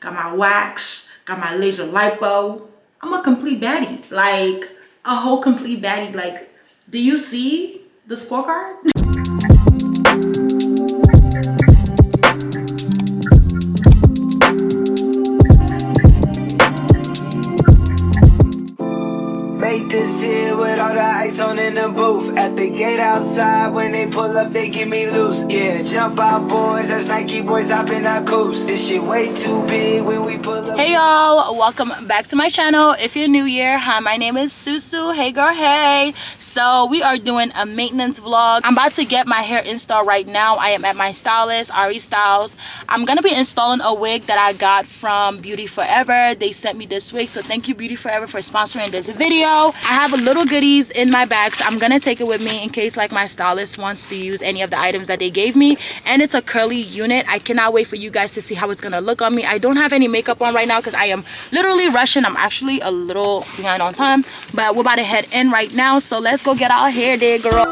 got my wax, got my laser lipo. I'm a complete baddie, like a whole complete baddie. Like, do you see the scorecard? Make this here with all the ice on in the booth. At the gate outside, when they pull up, they give me loose. Yeah, jump out, boys. That's Nike boys hopping our coops. This shit way too big when we pull up. Hey y'all, welcome back to my channel. If you're new here, hi, my name is Susu. Hey girl, hey. So we are doing a maintenance vlog. I'm about to get my hair installed right now. I am at my stylist, Ari Styles. I'm gonna be installing a wig that I got from Beauty Forever. They sent me this wig, so thank you Beauty Forever for sponsoring this video. I have a little goodies in my bag, so I'm gonna take it with me in case like my stylist wants to use any of the items that they gave me. And it's a curly unit. I cannot wait for you guys to see how it's gonna look on me. I don't have any makeup on right now because I am literally rushing. I'm actually a little behind on time, but we're about to head in right now, so let's go get our hair did, girl.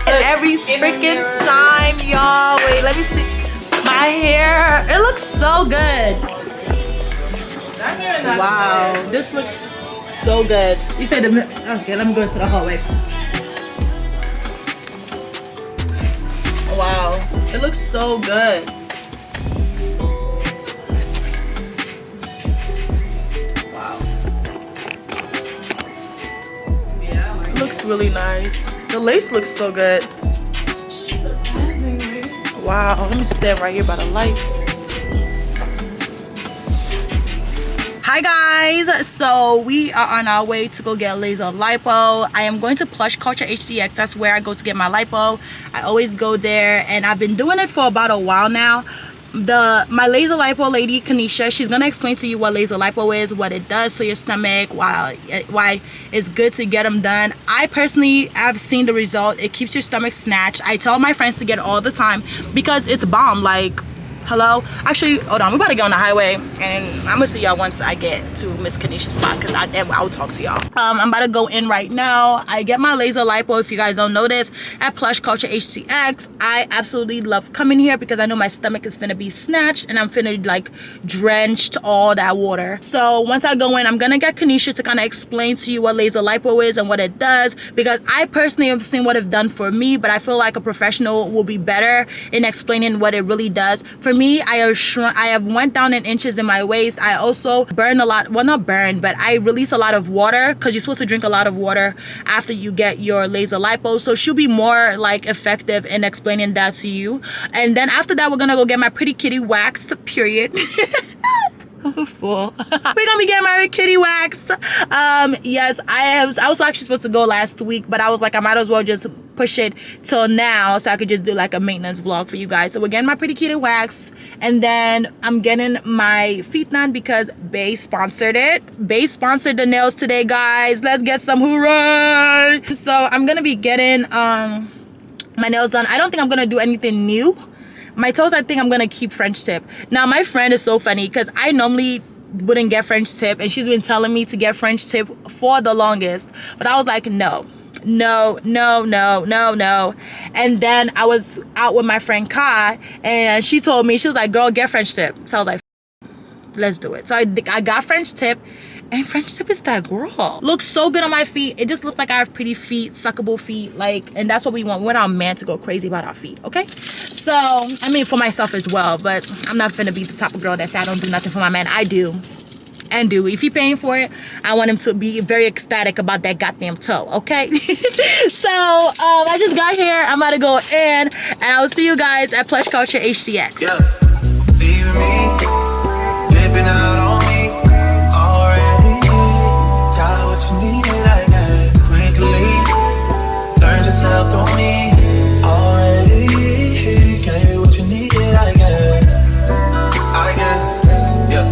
Every freaking time, y'all. Wait, let me see my hair. It looks so good. Wow, this looks so good. You said the okay. Let me go into the hallway. Wow, it looks so good. Wow, it looks really nice. The lace looks so good. Wow, let me stand right here by the light. Hi guys, so we are on our way to go get laser lipo. I am going to Plush Culture HDX. That's where I go to get my lipo. I always go there, and I've been doing it for about a while now. My laser lipo lady, Kanisha, she's gonna explain to you what laser lipo is, what it does to your stomach, why it's good to get them done. I personally have seen the result. It keeps your stomach snatched. I tell my friends to get it all the time because it's bomb. Like, Hello? Actually, hold on. We're about to get on the highway, and I'm gonna see y'all once I get to Miss Kanisha's spot, because I'll talk to y'all. I'm about to go in right now. I get my laser lipo, if you guys don't know this, at Plush Culture HTX. I absolutely love coming here because I know my stomach is finna be snatched, and I'm finna like drenched all that water. So once I go in, I'm gonna get Kanisha to kind of explain to you what laser lipo is and what it does, because I personally have seen what it's done for me, but I feel like a professional will be better in explaining what it really does. For me, I have went down in inches in my waist. I also burn a lot, well, not burn, but I release a lot of water, because you're supposed to drink a lot of water after you get your laser lipo. So she'll be more like effective in explaining that to you. And then after that, we're gonna go get my pretty kitty waxed, period. Fool. We're gonna be getting my kitty waxed. Yes, I was actually supposed to go last week, but I was like, I might as well just push it till now so I could just do like a maintenance vlog for you guys. So we're getting my pretty kitty waxed, and then I'm getting my feet done because Bay sponsored it. Bay sponsored the nails today, guys. Let's get some hooray. So I'm gonna be getting my nails done. I don't think I'm gonna do anything new. My toes, I think I'm gonna keep French tip. Now my friend is so funny, because I normally wouldn't get French tip, and she's been telling me to get French tip for the longest, but I was like, no. And then I was out with my friend Kai, and she told me, she was like, girl, get French tip. So I was like, let's do it. So I got French tip, and French tip is that girl. Looks so good on my feet. It just looks like I have pretty feet, suckable feet, like, and that's what we want. We want our man to go crazy about our feet, okay? So, I mean, for myself as well, but I'm not gonna be the type of girl that say I don't do nothing for my man. I do. And do. If he paying for it, I want him to be very ecstatic about that goddamn toe, okay? So, I just got here. I'm about to go in, and I will see you guys at Plush Culture HTX. Yeah, leaving me, dipping out on me, already got what you needed, I guess, quickly, learned yourself on me, already gave what you needed, I guess, yeah,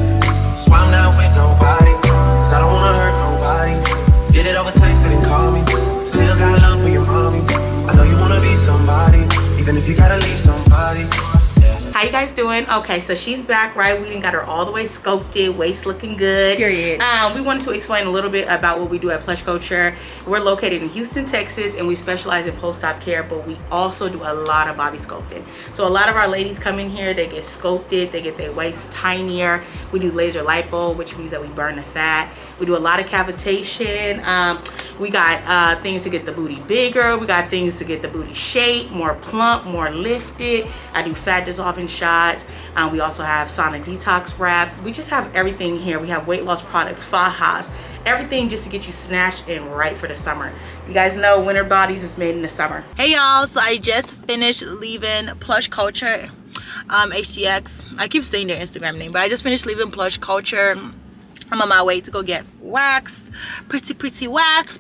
so I'm not with nobody, cause I don't wanna hurt nobody, did it over text, didn't call me, still got love for your mommy, I know you wanna be somebody, even if you gotta leave somebody. How you guys doing? Okay, so she's back, right? We got her all the way sculpted, waist looking good. Period. We wanted to explain a little bit about what we do at Plush Culture. We're located in Houston, Texas, and we specialize in post-op care, but we also do a lot of body sculpting. So a lot of our ladies come in here, they get sculpted, they get their waist tinier. We do laser lipo, which means that we burn the fat. We do a lot of cavitation. We got things to get the booty bigger. We got things to get the booty shape, more plump, more lifted. I do fat dissolving shots. We also have sauna detox wrap. We just have everything here. We have weight loss products, fajas, everything just to get you snatched and right for the summer. You guys know winter bodies is made in the summer. Hey y'all, so I just finished leaving Plush Culture HTX. I keep saying their Instagram name, but I just finished leaving Plush Culture. I'm on my way to go get waxed, pretty wax.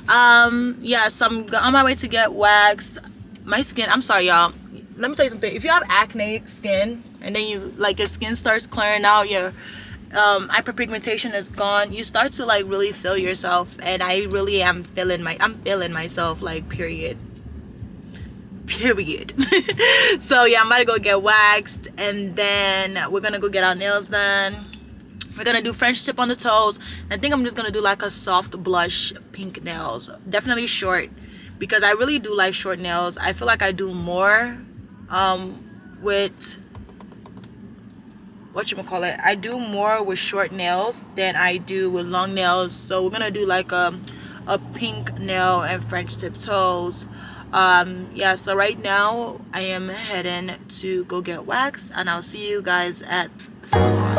Yeah, so I'm on my way to get waxed. My skin, I'm sorry y'all, let me tell you something. If you have acne skin and then you like your skin starts clearing out, your hyperpigmentation is gone, you start to like really feel yourself, and I really am feeling myself, like, period. So yeah, I'm about to go get waxed, and then we're gonna go get our nails done. We're gonna do French tip on the toes. I think I'm just gonna do like a soft blush pink nails, definitely short, because I really do like short nails. I feel like I do more with whatchamacallit, I do more with short nails than I do with long nails. So we're gonna do like a pink nail and French tip toes. Yeah, so right now I am heading to go get waxed, and I'll see you guys at salon.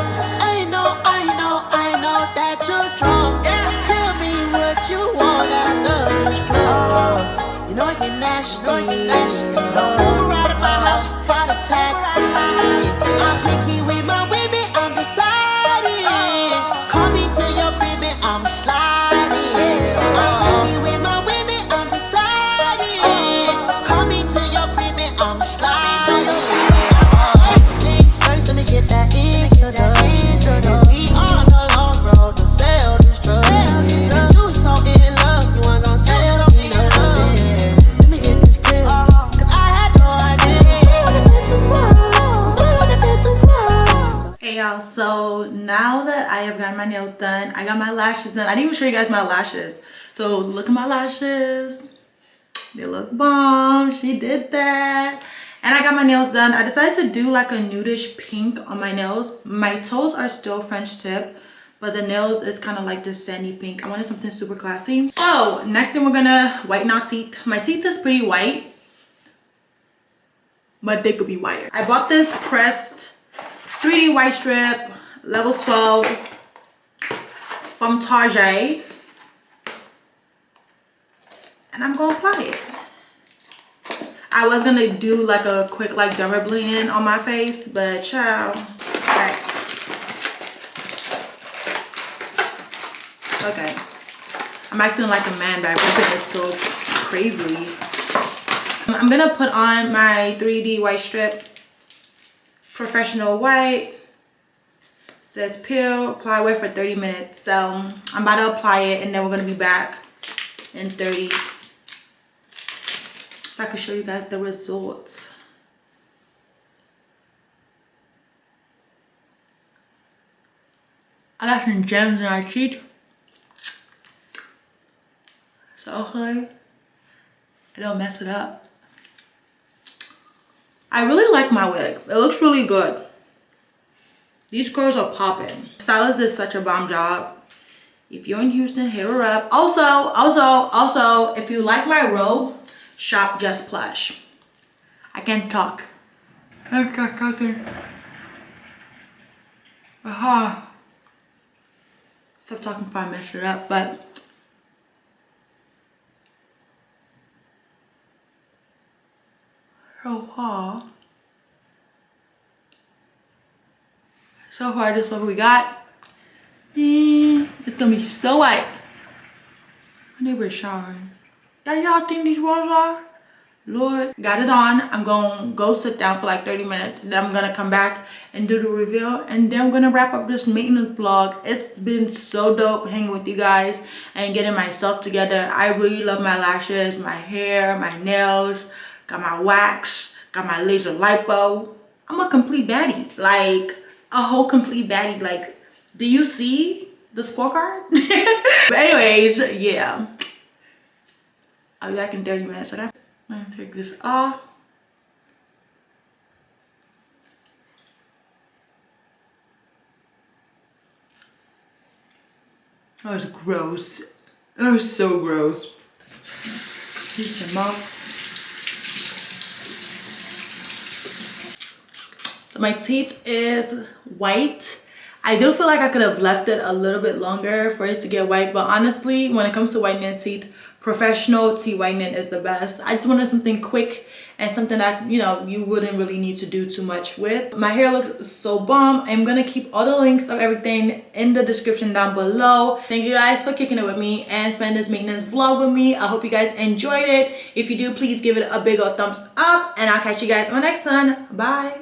I know that you're drunk. Yeah. Tell me what you want after this drunk. You know you're nasty. Don't move around at my house, try to taxi. I'm picky with my women, I'm deciding. Call me to your crib and I'm sliding. I'm picky with my women, I'm deciding. Call me to your crib and I'm sliding. First things first, let me get that introduction. We on the long road to sell this drug. You so in love, you ain't gon' tell me nothing. Let me get this clear, 'cause I had no idea. Too much. gotten my nails done. I got my lashes done. I didn't even show you guys my lashes. So look at my lashes. They look bomb. She did that. And I got my nails done. I decided to do like a nudish pink on my nails. My toes are still French tip, but the nails is kind of like this sandy pink. I wanted something super classy. So next thing, we're gonna whiten our teeth. My teeth is pretty white, but they could be whiter. I bought this pressed 3D white strip, levels 12 from Target. And I'm gonna apply it. I was gonna do like a quick like derma blend on my face, but child, okay. I'm acting like a man by ripping it so crazily. I'm gonna put on my 3D white strip, professional white. Says peel, apply, wait for 30 minutes. So I'm about to apply it, and then we're gonna be back in 30. So I can show you guys the results. I got some gems in our teeth. So hopefully it don't mess it up. I really like my wig. It looks really good. These curls are popping. Stylist did such a bomb job. If you're in Houston, hit her up. Also, if you like my robe, shop Just Plush. I can't talk. I start talking. Stop talking before I mess it up, but so far this is what we got. And it's gonna be so white. My neighbor is showering. Y'all think these rolls are? Lord, got it on. I'm gonna go sit down for like 30 minutes. Then I'm gonna come back and do the reveal. And then I'm gonna wrap up this maintenance vlog. It's been so dope hanging with you guys and getting myself together. I really love my lashes, my hair, my nails, got my wax, got my laser lipo. I'm a complete baddie, like a whole complete baddie. Like, do you see the scorecard? But anyways, yeah. I'll be back in 30 minutes, okay? I'm gonna take this off. That was gross. That was so gross. Piece them off. So my teeth is white. I do feel like I could have left it a little bit longer for it to get white, but honestly, when it comes to whitening teeth, professional teeth whitening is the best. I just wanted something quick and something that, you know, you wouldn't really need to do too much with. My hair looks so bomb. I'm gonna keep all the links of everything in the description down below. Thank you guys for kicking it with me and spending this maintenance vlog with me. I hope you guys enjoyed it. If you do, please give it a big old thumbs up, and I'll catch you guys on my next one. Bye.